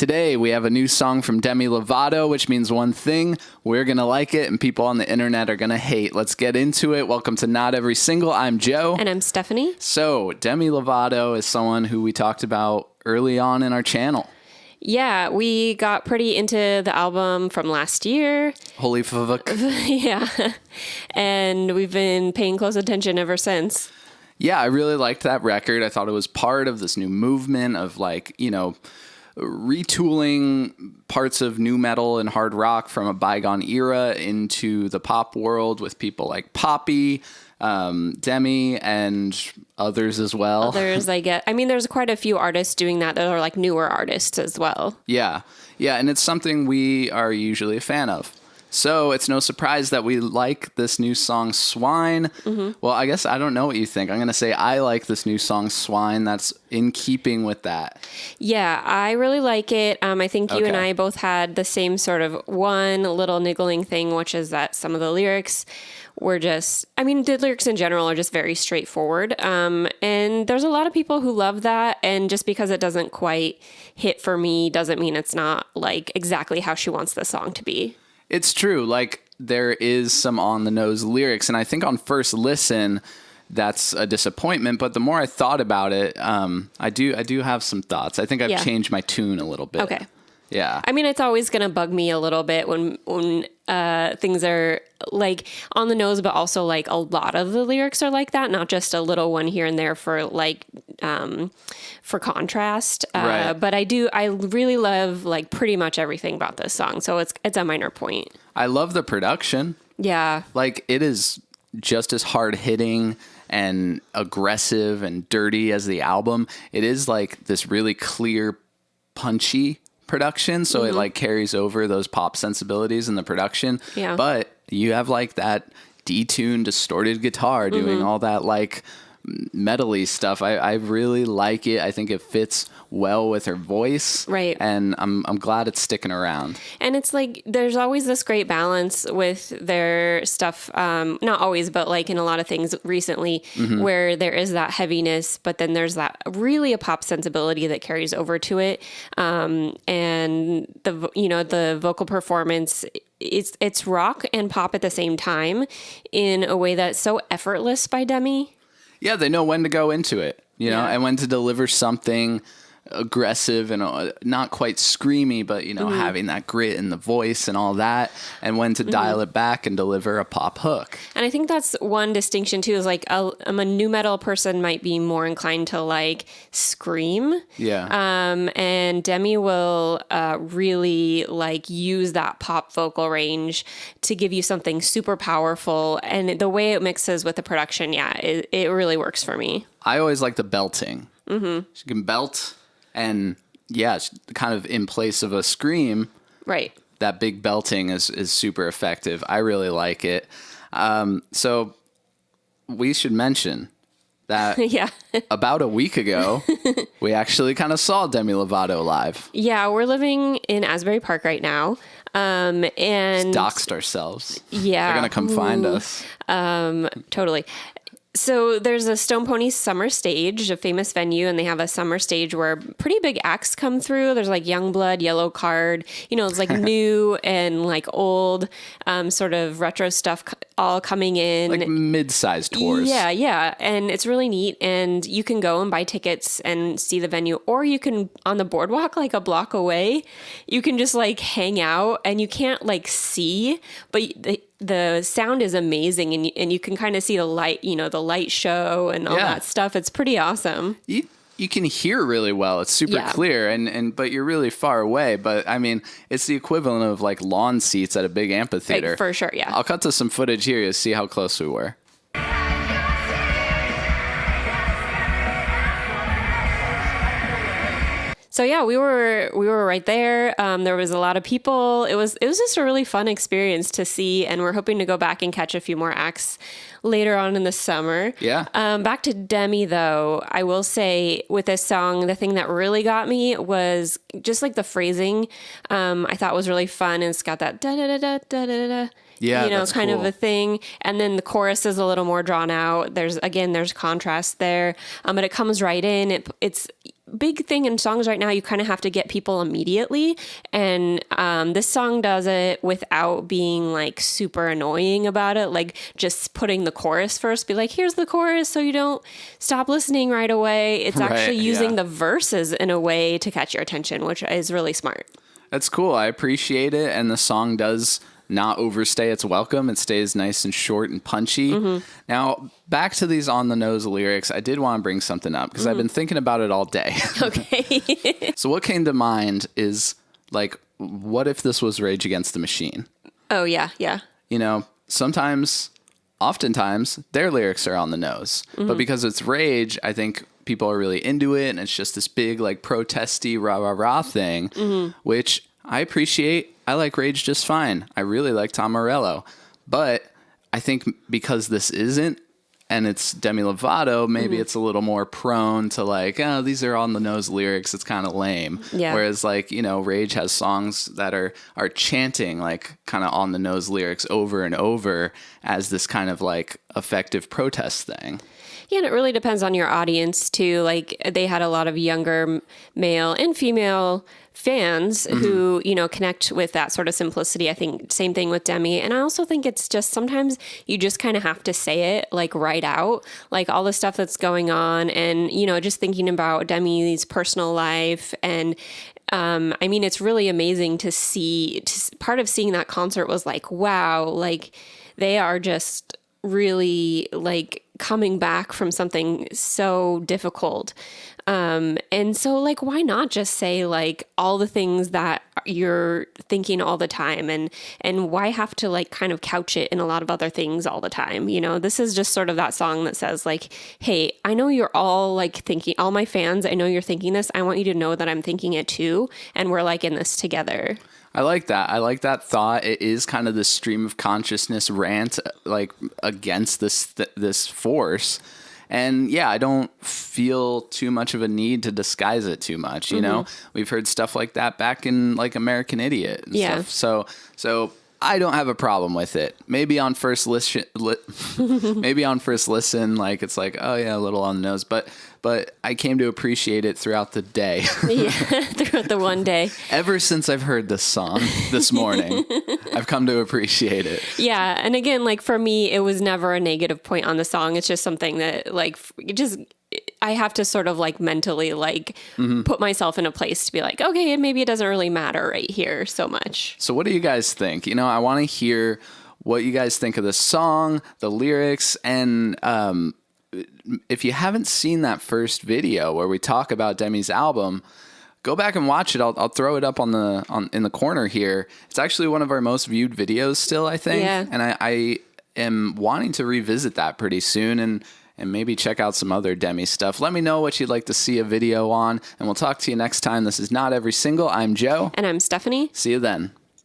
Today, we have a new song from Demi Lovato, which means one thing. We're going to like it, and people on the internet are going to hate. Let's get into it. Welcome to Not Every Single. I'm Joe. And I'm Stephanie. So, Demi Lovato is someone who we talked about early on in our channel. Yeah, we got pretty into the album from last year. Holy fuck. Yeah. And we've been paying close attention ever since. Yeah, I really liked that record. I thought it was part of this new movement of retooling parts of nu metal and hard rock from a bygone era into the pop world with people like Poppy, Demi, and others as well. Others, I get. I mean, there's quite a few artists doing that are like newer artists as well. Yeah, and it's something we are usually a fan of. So it's no surprise that we like this new song, Swine. Mm-hmm. Well, I guess I don't know what you think. I'm going to say I like this new song, Swine. That's in keeping with that. Yeah, I really like it. I think you and I both had the same sort of one little niggling thing, which is that some of the lyrics were just, the lyrics in general are just very straightforward. And there's a lot of people who love that. And just because it doesn't quite hit for me doesn't mean it's not like exactly how she wants the song to be. It's true. Like, there is some on-the-nose lyrics, and I think on first listen, that's a disappointment. But the more I thought about it, I do have some thoughts. I think I've changed my tune a little bit. Okay. Yeah. It's always going to bug me a little bit when things are like on the nose, but also like a lot of the lyrics are like that, not just a little one here and there for like for contrast. Right. But I really love like pretty much everything about this song. So it's a minor point. I love the production. Yeah. Like, it is just as hard hitting and aggressive and dirty as the album. It is like this really clear, punchy production, so it like carries over those pop sensibilities in the production. Yeah. But you have like that detuned, distorted guitar doing all that like metally stuff. I really like it. I think it fits well with her voice. Right. And I'm glad it's sticking around. And it's like, there's always this great balance with their stuff. Not always, but like in a lot of things recently where there is that heaviness, but then there's that really a pop sensibility that carries over to it. And the vocal performance, it's rock and pop at the same time in a way that's so effortless by Demi. Yeah, they know when to go into it, and when to deliver something aggressive and not quite screamy, but, having that grit in the voice and all that, and when to dial it back and deliver a pop hook. And I think that's one distinction too, is like a nu metal person might be more inclined to like scream. Yeah. And Demi will really like use that pop vocal range to give you something super powerful. And the way it mixes with the production, it really works for me. I always like the belting. Mm-hmm. She can belt, and it's kind of in place of a scream. Right. That big belting is super effective. I really like it. So we should mention that about a week ago, we actually kind of saw Demi Lovato live. Yeah, we're living in Asbury Park right now. And doxed ourselves. Yeah. They're going to come find us. Totally. So there's a Stone Pony summer stage, a famous venue, and they have a summer stage where pretty big acts come through. There's like Youngblood, Yellow Card, it's like new and like old, sort of retro stuff all coming in. Like mid-sized tours. Yeah. And it's really neat. And you can go and buy tickets and see the venue, or you can, on the boardwalk, like a block away, you can just like hang out, and you can't like see, but the sound is amazing, and you can kind of see the light, the light show and all that stuff. It's pretty awesome. You can hear really well. It's super clear, and but you're really far away. But it's the equivalent of like lawn seats at a big amphitheater. Like, for sure, yeah. I'll cut to some footage here to see how close we were. So yeah, we were right there. There was a lot of people. It was just a really fun experience to see, and we're hoping to go back and catch a few more acts later on in the summer. Yeah. Back to Demi though, I will say with this song, the thing that really got me was just like the phrasing. I thought was really fun, and it's got that da da da da da da da. Yeah, that's kind of a thing. And then the chorus is a little more drawn out. There's contrast there, but it comes right in. It's big thing in songs right now. You kind of have to get people immediately. And this song does it without being like super annoying about it. Like just putting the chorus first, be like, here's the chorus so you don't stop listening right away. It's actually using the verses in a way to catch your attention, which is really smart. That's cool. I appreciate it. And the song does not overstay its welcome. It stays nice and short and punchy. Now, back to these on the nose lyrics, I did want to bring something up because I've been thinking about it all day. Okay. So what came to mind is like, what if this was Rage Against the Machine? Oh, yeah. Yeah. You know, oftentimes their lyrics are on the nose, but because it's Rage, I think people are really into it. And it's just this big, like protesty rah, rah, rah thing, which I appreciate. I like Rage just fine. I really like Tom Morello, but I think because this isn't, and it's Demi Lovato, maybe it's a little more prone to like, oh, these are on the nose lyrics. It's kind of lame. Yeah. Whereas like, you know, Rage has songs that are chanting like kind of on the nose lyrics over and over as this kind of like effective protest thing. Yeah, and it really depends on your audience too. Like they had a lot of younger male and female fans who, you know, connect with that sort of simplicity. I think same thing with Demi. And I also think it's just sometimes you just kind of have to say it like right out, like all the stuff that's going on. And, you know, just thinking about Demi's personal life. And I mean, it's really amazing to see. Part of seeing that concert was like, wow, like they are just really like coming back from something so difficult. And so like, why not just say like all the things that you're thinking all the time and why have to like kind of couch it in a lot of other things all the time? You know, this is just sort of that song that says like, hey, I know you're all like thinking, all my fans, I know you're thinking this. I want you to know that I'm thinking it too. And we're like in this together. I like that. I like that thought. It is kind of this stream of consciousness rant, like against this force. And yeah, I don't feel too much of a need to disguise it too much. You know, we've heard stuff like that back in like American Idiot and stuff. So I don't have a problem with it. Maybe on first listen, like it's like, oh yeah, a little on the nose, but I came to appreciate it throughout the day. Yeah, throughout the one day. Ever since I've heard this song this morning, I've come to appreciate it. Yeah, and again, like for me, it was never a negative point on the song. It's just something that like I have to sort of like mentally like put myself in a place to be like, okay, and maybe it doesn't really matter right here so much. So what do you guys think? You know, I want to hear what you guys think of the song, the lyrics, and if you haven't seen that first video where we talk about Demi's album, go back and watch it. I'll throw it up in the corner here. It's actually one of our most viewed videos still, I think. Yeah. And I am wanting to revisit that pretty soon and maybe check out some other Demi stuff. Let me know what you'd like to see a video on, and we'll talk to you next time. This is Not Every Single. I'm Joe. And I'm Stephanie. See you then.